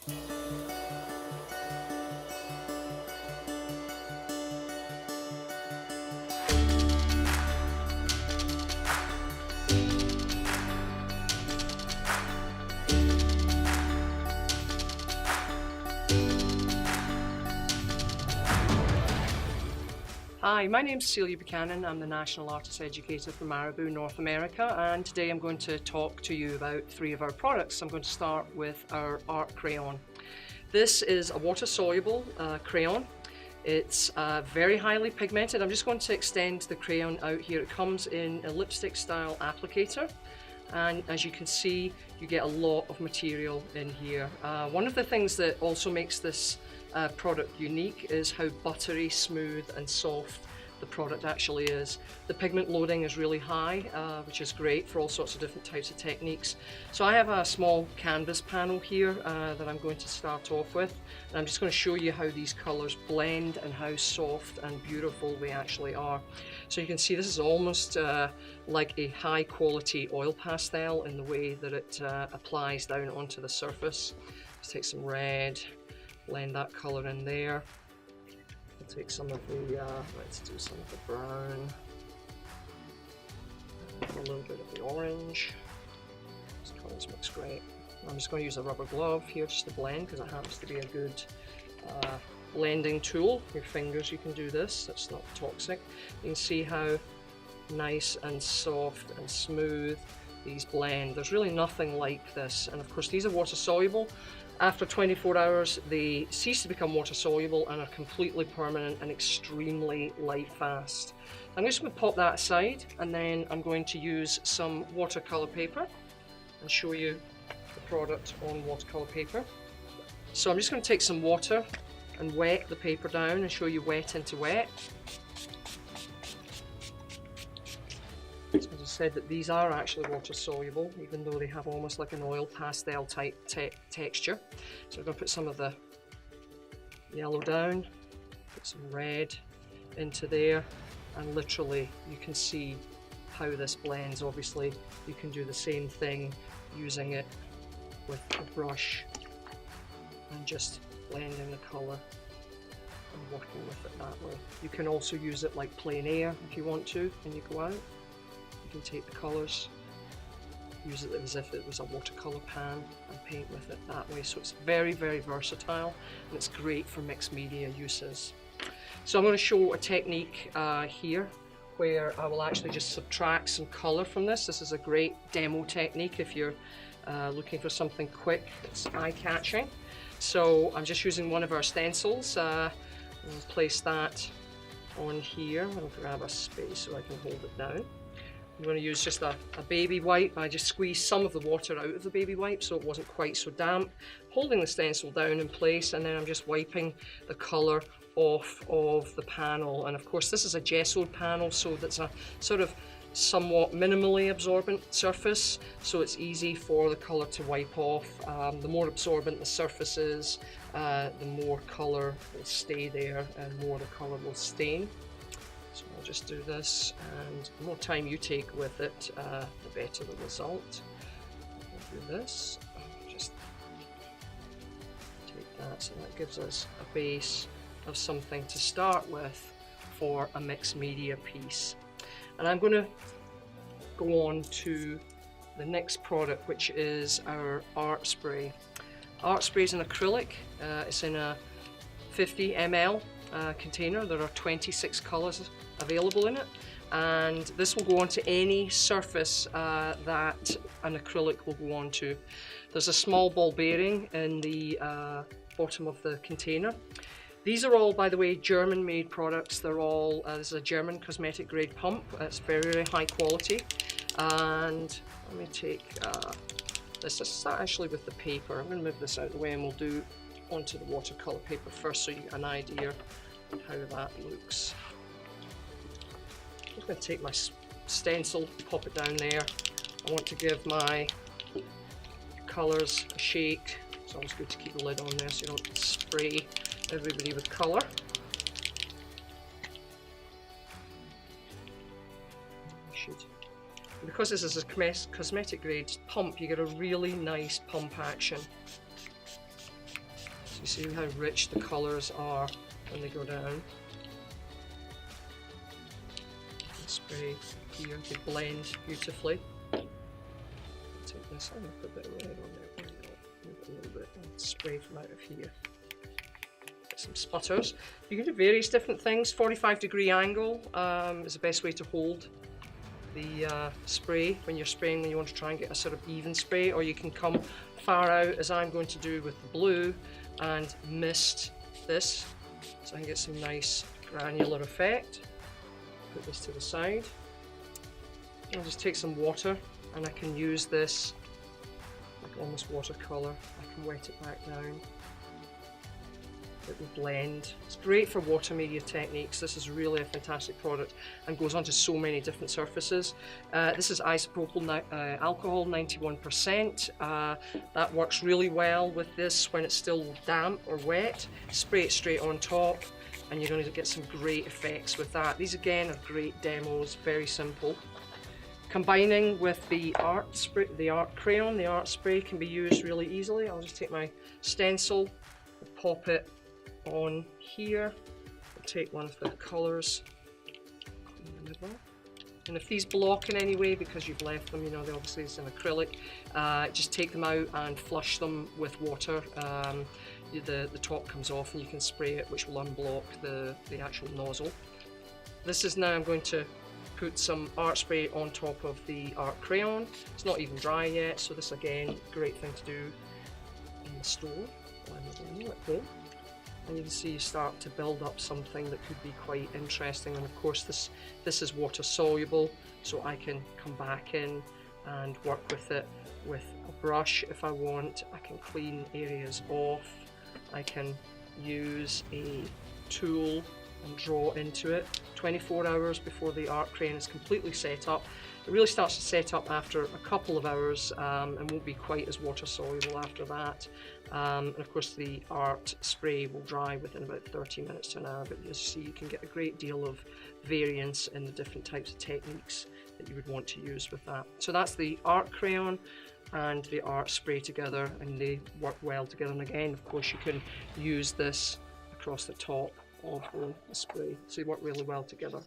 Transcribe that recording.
Hi, my name's Celia Buchanan. I'm the National Artist Educator for Marabu, North America, and today I'm going to talk to you about 3 of our products. I'm going to start with our art crayon. This is a water-soluble crayon. It's very highly pigmented. I'm just going to extend the crayon out here. It comes in a lipstick style applicator, and as you can see, you get a lot of material in here. One of the things that also makes this product unique is how buttery, smooth and soft the product actually is. The pigment loading is really high, which is great for all sorts of different types of techniques. So I have a small canvas panel here that I'm going to start off with, and I'm just going to show you how these colours blend and how soft and beautiful they actually are. So you can see this is almost like a high quality oil pastel in the way that it applies down onto the surface. Let's take some red, blend that colour in there. We'll take some of the, let's do some of the brown, and a little bit of the orange. These colours mix great. I'm just going to use a rubber glove here just to blend because it happens to be a good blending tool. Your fingers, you can do this, it's not toxic. You can see how nice and soft and smooth these blend. There's really nothing like this, and of course these are water soluble. After 24 hours they cease to become water soluble and are completely permanent and extremely light fast. I'm just going to pop that aside, and then I'm going to use some watercolor paper and show you the product on watercolor paper. So I'm just going to take some water and wet the paper down and show you wet into wet. As I said, that these are actually water soluble, even though they have almost like an oil pastel type texture. So I'm going to put some of the yellow down, put some red into there, and literally you can see how this blends. Obviously you can do the same thing using it with a brush and just blending the colour and working with it that way. You can also use it like plein air if you want to when you go out. You can take the colours, use it as if it was a watercolour pan and paint with it that way. So it's very, very versatile, and it's great for mixed media uses. So I'm going to show a technique here where I will actually just subtract some colour from this. This is a great demo technique if you're looking for something quick, it's eye-catching. So I'm just using one of our stencils. I'll place that on here. I'll grab a space so I can hold it down. I'm going to use just a baby wipe. I just squeezed some of the water out of the baby wipe so it wasn't quite so damp. Holding the stencil down in place, and then I'm just wiping the colour off of the panel. And of course this is a gessoed panel, so that's a sort of somewhat minimally absorbent surface, so it's easy for the colour to wipe off. The more absorbent the surface is, the more colour will stay there and more the colour will stain. So I'll just do this, and the more time you take with it, the better the result. I'll do this, just take that, so that gives us a base of something to start with for a mixed media piece. And I'm going to go on to the next product, which is our art spray. Art spray is an acrylic. It's in a 50 ml container. There are 26 colours available in it, and this will go onto any surface that an acrylic will go onto. There's a small ball bearing in the bottom of the container. These are all, by the way, German made products. They're all, this is a German cosmetic grade pump. It's very, very high quality. And let me take this is actually with the paper. I'm going to move this out of the way and we'll do onto the watercolor paper first so you get an idea of how that looks. I'm just going to take my stencil, pop it down there. I want to give my colours a shake. It's always good to keep the lid on there so you don't spray everybody with colour. Because this is a cosmetic grade pump, you get a really nice pump action. You see how rich the colours are when they go down. The spray here, they blend beautifully. Take this, I'm going to put a bit of red on there, move it a little bit, and spray from out of here. Get some sputters. You can do various different things. 45-degree angle is the best way to hold the spray when you're spraying, when you want to try and get a sort of even spray, or you can come far out as I'm going to do with the blue and mist this so I can get some nice granular effect. Put this to the side. I'll just take some water and I can use this like almost watercolour. I can wet it back down. It will blend. It's great for water media techniques. This is really a fantastic product and goes onto so many different surfaces. This is isopropyl alcohol, 91%. That works really well with this when it's still damp or wet. Spray it straight on top and you're going to get some great effects with that. These again are great demos, very simple. Combining with the art spray, the art crayon, the art spray can be used really easily. I'll just take my stencil, pop it on here, I'll take one of the colours in the middle, and if these block in any way because you've left them, you know, they obviously it's an acrylic, just take them out and flush them with water. The top comes off and you can spray it, which will unblock the actual nozzle. This is now I'm going to put some art spray on top of the art crayon. It's not even dry yet, so this again, great thing to do in the store at home. And you can see you start to build up something that could be quite interesting. And of course this is water soluble, so I can come back in and work with it with a brush if I want. I can clean areas off. I can use a tool and draw into it 24 hours before the art crayon is completely set up. It really starts to set up after a couple of hours and won't be quite as water soluble after that. And of course the art spray will dry within about 30 minutes to an hour, but as you see, you can get a great deal of variance in the different types of techniques that you would want to use with that. So that's the art crayon and the art spray together, and they work well together. And again, of course, you can use this across the top of the spray, so they work really well together.